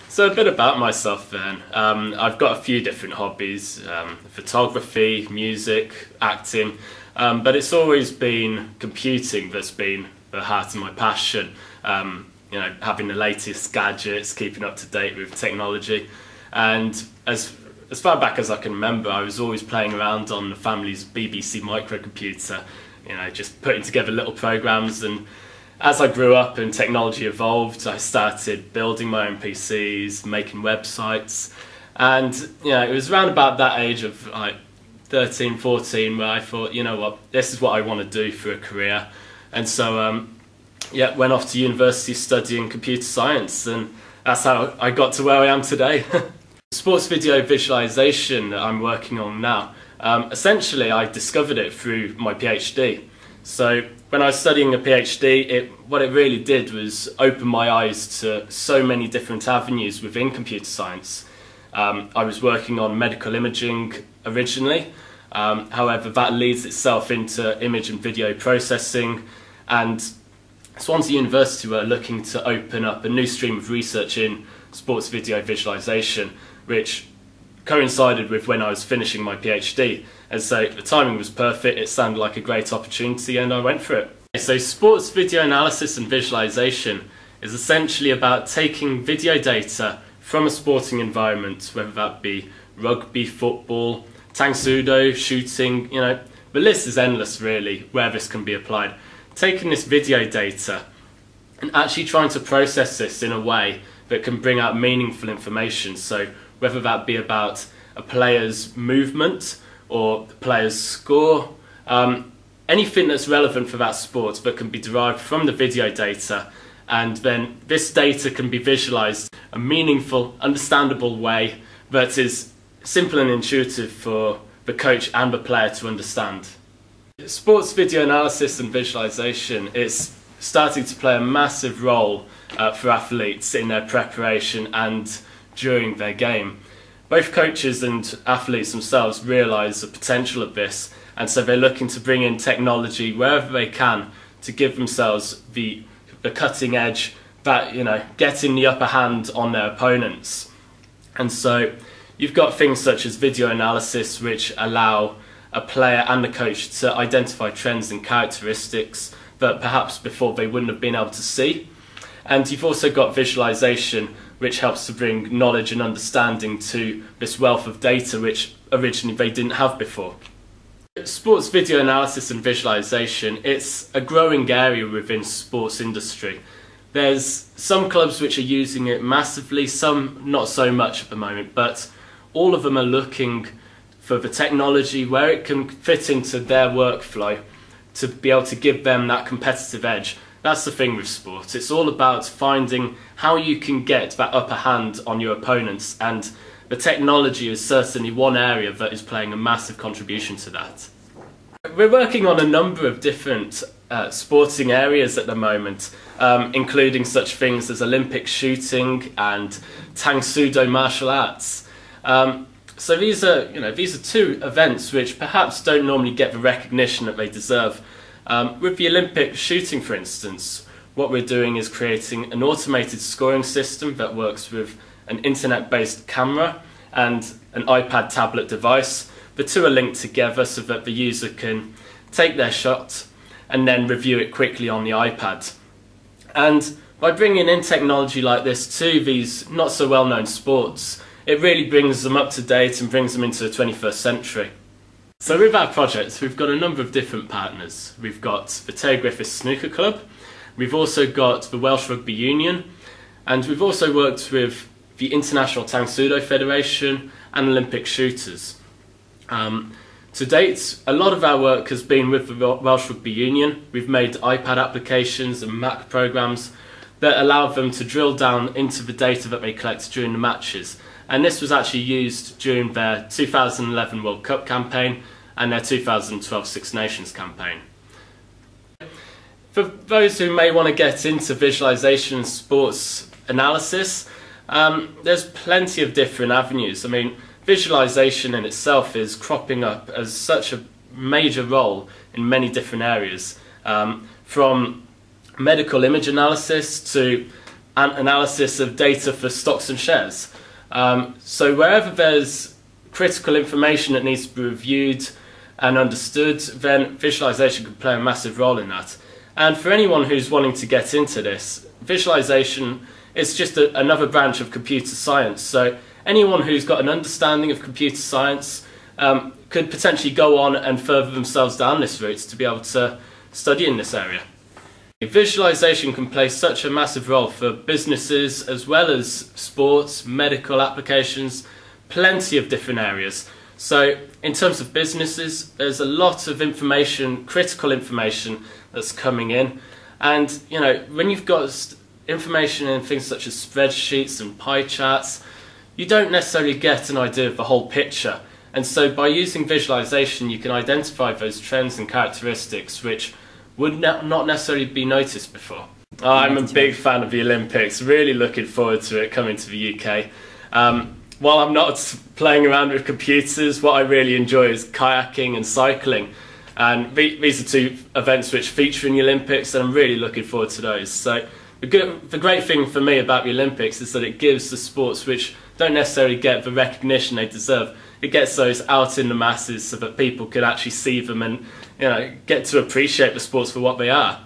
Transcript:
So a bit about myself then. I've got a few different hobbies, photography, music, acting, but it's always been computing that's been the heart of my passion. You know, having the latest gadgets, keeping up to date with technology. And as far back as I can remember, I was always playing around on the family's BBC microcomputer, you know, just putting together little programs. And as I grew up and technology evolved, I started building my own PCs, making websites. And, you know, it was around about that age of like 13, 14 where I thought, you know what, this is what I want to do for a career. And so, yeah, went off to university studying computer science, and that's how I got to where I am today. Sports video visualization that I'm working on now, essentially I discovered it through my PhD. So when I was studying a PhD, what it really did was open my eyes to so many different avenues within computer science. I was working on medical imaging originally, however that leads itself into image and video processing, and Swansea University were looking to open up a new stream of research in sports video visualization, which coincided with when I was finishing my PhD. And so the timing was perfect, it sounded like a great opportunity, and I went for it. So sports video analysis and visualization is essentially about taking video data from a sporting environment, whether that be rugby, football, tang sudo, shooting, you know, the list is endless really where this can be applied. Taking this video data and actually trying to process this in a way that can bring out meaningful information. So whether that be about a player's movement or the player's score, anything that's relevant for that sport that can be derived from the video data, and then this data can be visualized in a meaningful, understandable way that is simple and intuitive for the coach and the player to understand. Sports video analysis and visualization is starting to play a massive role for athletes in their preparation and during their game. Both coaches and athletes themselves realise the potential of this, and so they're looking to bring in technology wherever they can to give themselves the cutting edge, that, you know, getting the upper hand on their opponents. And so you've got things such as video analysis, which allow a player and the coach to identify trends and characteristics that perhaps before they wouldn't have been able to see. And you've also got visualization, which helps to bring knowledge and understanding to this wealth of data which originally they didn't have before. Sports video analysis and visualization, it's a growing area within sports industry. There's some clubs which are using it massively, some not so much at the moment, but all of them are looking for the technology where it can fit into their workflow to be able to give them that competitive edge. That's the thing with sport. It's all about finding how you can get that upper hand on your opponents, and the technology is certainly one area that is playing a massive contribution to that. We're working on a number of different sporting areas at the moment, including such things as Olympic shooting and tang sudo martial arts. So these are two events which perhaps don't normally get the recognition that they deserve. With the Olympic shooting, for instance, what we're doing is creating an automated scoring system that works with an internet-based camera and an iPad tablet device. The two are linked together so that the user can take their shot and then review it quickly on the iPad. And by bringing in technology like this to these not so well-known sports, it really brings them up to date and brings them into the 21st century. So with our project, we've got a number of different partners. We've got the Tay Griffiths Snooker Club, we've also got the Welsh Rugby Union, and we've also worked with the International Tang Sudo Federation and Olympic shooters. To date, a lot of our work has been with the Welsh Rugby Union. We've made iPad applications and Mac programs that allow them to drill down into the data that they collect during the matches. And this was actually used during their 2011 World Cup campaign and their 2012 Six Nations campaign. For those who may want to get into visualization and sports analysis, there's plenty of different avenues. I mean, visualization in itself is cropping up as such a major role in many different areas, from medical image analysis to analysis of data for stocks and shares. So wherever there's critical information that needs to be reviewed and understood, then visualization can play a massive role in that. And for anyone who's wanting to get into this, visualization is just another branch of computer science. So anyone who's got an understanding of computer science could potentially go on and further themselves down this route to be able to study in this area. Visualization can play such a massive role for businesses as well as sports, medical applications, plenty of different areas. So in terms of businesses, there's a lot of information, critical information that's coming in. And you know, when you've got information in things such as spreadsheets and pie charts, you don't necessarily get an idea of the whole picture. And so by using visualization, you can identify those trends and characteristics which would not necessarily be noticed before. I'm a big fan of the Olympics, really looking forward to it coming to the UK. While I'm not playing around with computers, what I really enjoy is kayaking and cycling. And these are two events which feature in the Olympics, and I'm really looking forward to those. So the great thing for me about the Olympics is that it gives the sports which don't necessarily get the recognition they deserve. It gets those out in the masses so that people can actually see them and, you know, get to appreciate the sports for what they are.